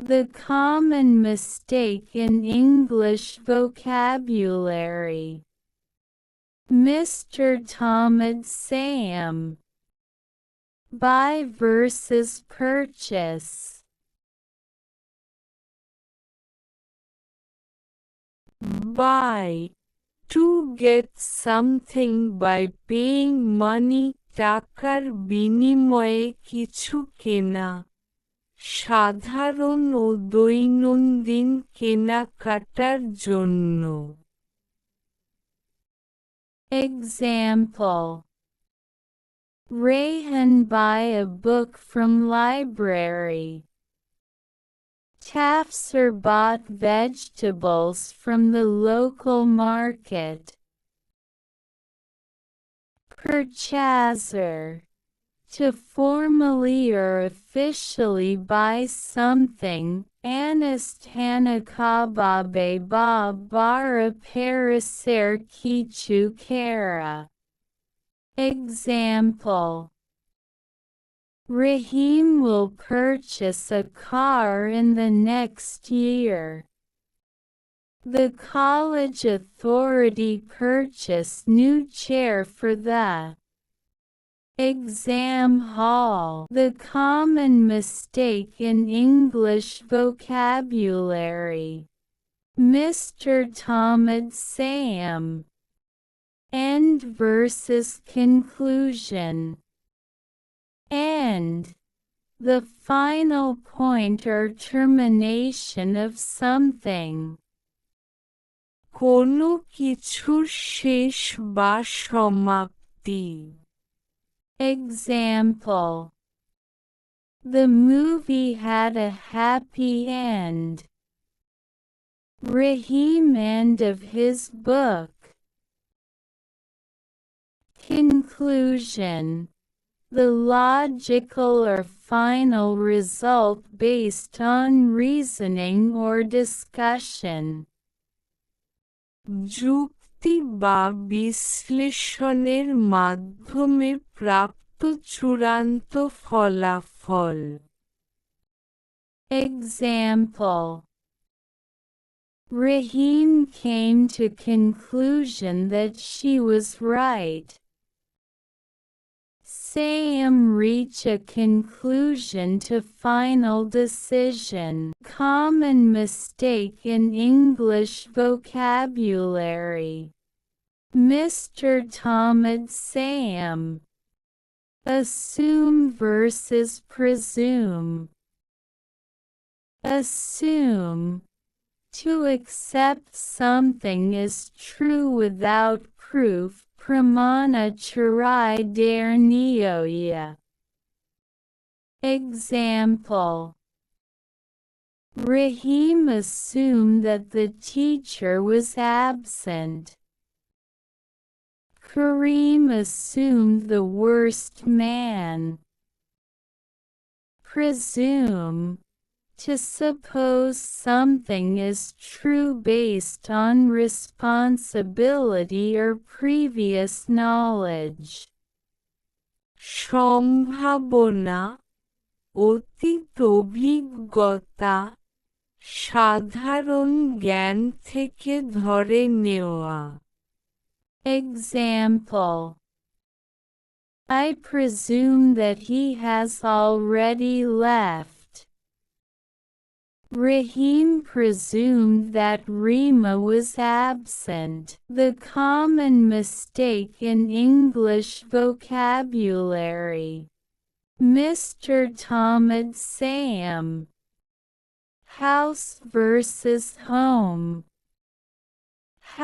The common mistake in English vocabulary. Mr. Tahmid Sayem. Buy versus purchase. Buy. To get something by paying money, টাকার বিনিময়ে কিছু কেনা। সাধারণ ও দৈনন্দিন কেনাকাটার জন্য। Example. Rayhan buy a book from library. Tafsir bought vegetables from the local market. Purchaser. To formally or officially buy something, Anastanacababe ba bara paraser kichu kara. Example. Rahim will purchase a car in the next year. The college authority purchased new chair for the exam hall. The common mistake in English vocabulary. Mr. Tahmid Sayem. End versus conclusion. End. The final point or termination of something. কোনো কিছুর শেষ বা সমাপ্তি। Example. The movie had a happy end. Rahim end of his book. Conclusion. The logical or final result based on reasoning or discussion. যুক্তি বা বিশ্লেষণের মাধ্যমে প্রাপ্ত চূড়ান্ত ফলাফল। Example. Rahim came to conclusion that she was right. Sayem reach a conclusion to final decision. Common mistake in English vocabulary. Mr. Tahmid Sayem. Assume versus presume. Assume. To accept something is true without proof. Pramana charai der nioya. Example. Rahim assumed that the teacher was absent. Kareem assumed the worst man. Presume. To suppose something is true based on responsibility or previous knowledge. সম্ভাবনা, অতীত অভিজ্ঞতা, সাধারণ জ্ঞান থেকে ধরে নেওয়া। Example. I presume that he has already left. Rahim presumed that Rima was absent. The common mistake in English vocabulary. Mr. Tahmid Sayem. House versus home.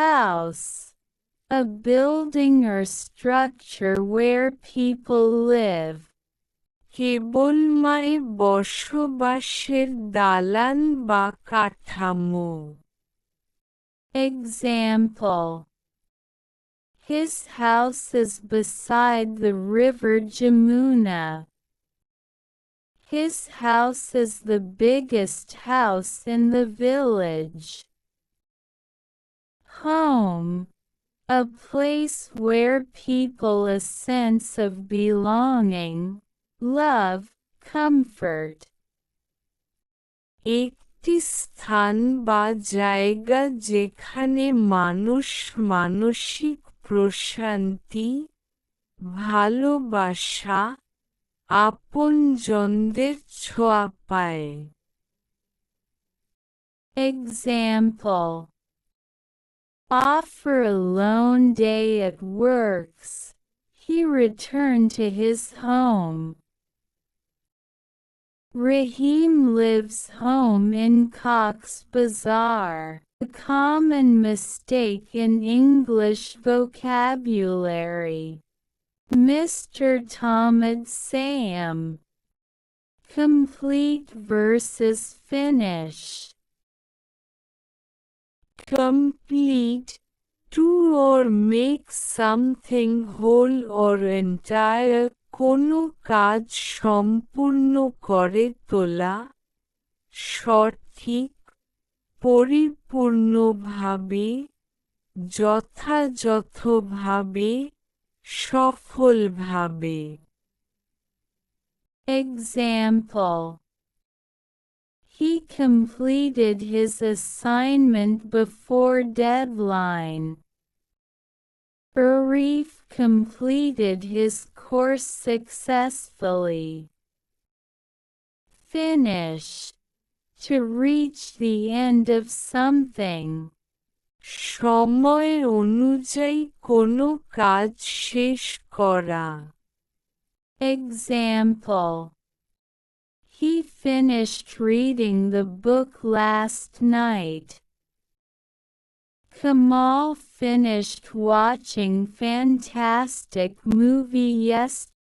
House. A building or structure where people live. কেবল মায়ের বসবাসের দালান বা কাঠামো। Example. His house is beside the river Jamuna. His house is the biggest house in the village. Home. A place where people a sense of belonging, love, comfort. একটি স্থান বা জায়গা যেখানে মানুষ মানসিক প্রশান্তি, ভালোবাসা, আপনজনদের ছোঁয়া পায়। Example: after a lone day at works, he returned to his home. Rahim lives home in Cox's Bazar. A common mistake in English vocabulary. Mr. Tahmid Sayem. Complete verses finish. Complete, to or make something whole or entire, কোনো কাজ সম্পূর্ণ করে তোলা, সঠিক, পরিপূর্ণভাবে, যথাযথভাবে, সফলভাবে। Example: he completed his assignment before deadline. Arif completed his course successfully. Finish: to reach the end of something. সময় অনুযায়ী কোনো কাজ শেষ করা। Example: he finished reading the book last night. Kamal finished watching fantastic movie yesterday.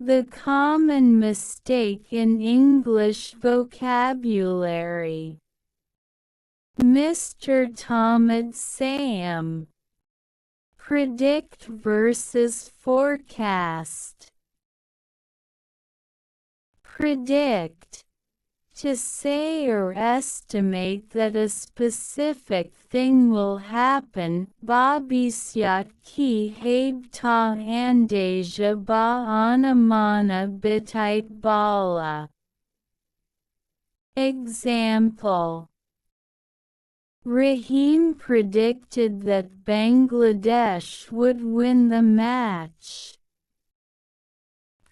The common mistake in English vocabulary. Mr. Tahmid Sayem. Predict versus forecast. Predict: to say or estimate that a specific thing will happen. Babisiyat ki heb ta andeja ba anamana bitait bala. Example: Rahim predicted that Bangladesh would win the match.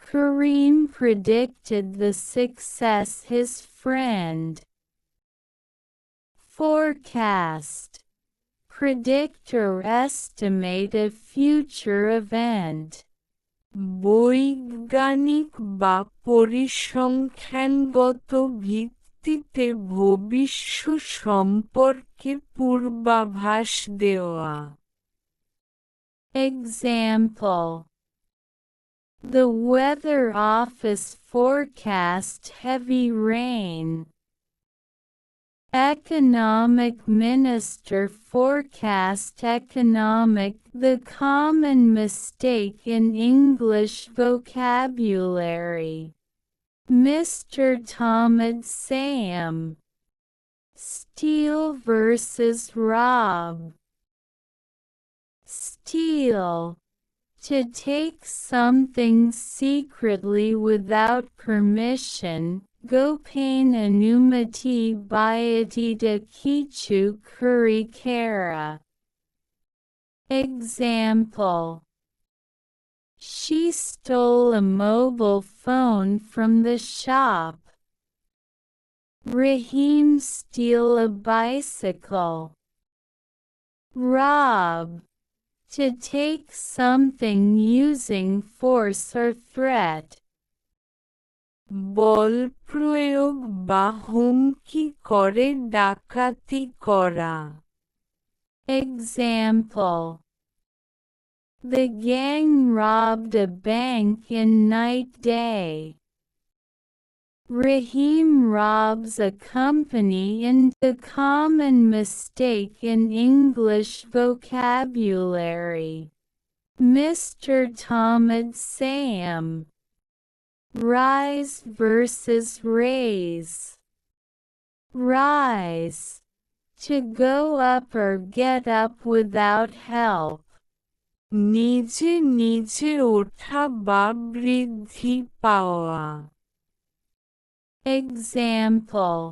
Kareem predicted the success his friend. Forecast: predict or estimate a future event. বৈজ্ঞানিক বা পরিসংখ্যানগত ভিত্তিতে ভবিষ্যৎ সম্পর্কে পূর্বাভাস দেওয়া। Example: the weather office forecast heavy rain. Economic minister forecast economic. The common mistake in English vocabulary. Mr. Tahmid Sayem. Steal versus rob. Steal: to take something secretly without permission. Gopain anumati bayatita kichu kuri kara. Example: she stole a mobile phone from the shop. Rahim steal a bicycle. Rob: to take something using force or threat. বল প্রয়োগ বা হুমকি করে ডাকাতি করা। Example: the gang robbed a bank in night day. Rahim robs a company in. The common mistake in English vocabulary. Mr. Tahmid Sayem. Rise versus raise. Rise: to go up or get up without help. নিজে নিজে ওঠা বা বৃদ্ধি পাওয়া। Example: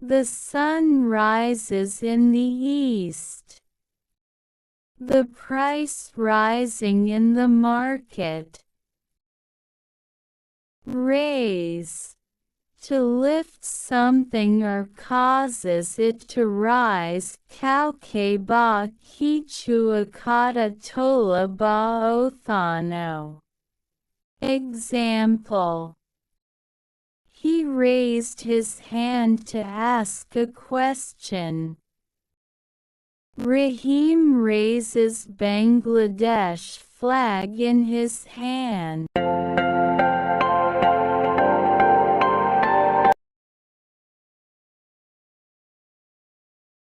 The sun rises in the east. The price rising in the market. Raise. To lift something or causes it to rise. Kauke ba kichua kata tola ba othano. Example. He raised his hand to ask a question. Rahim raises Bangladesh flag in his hand.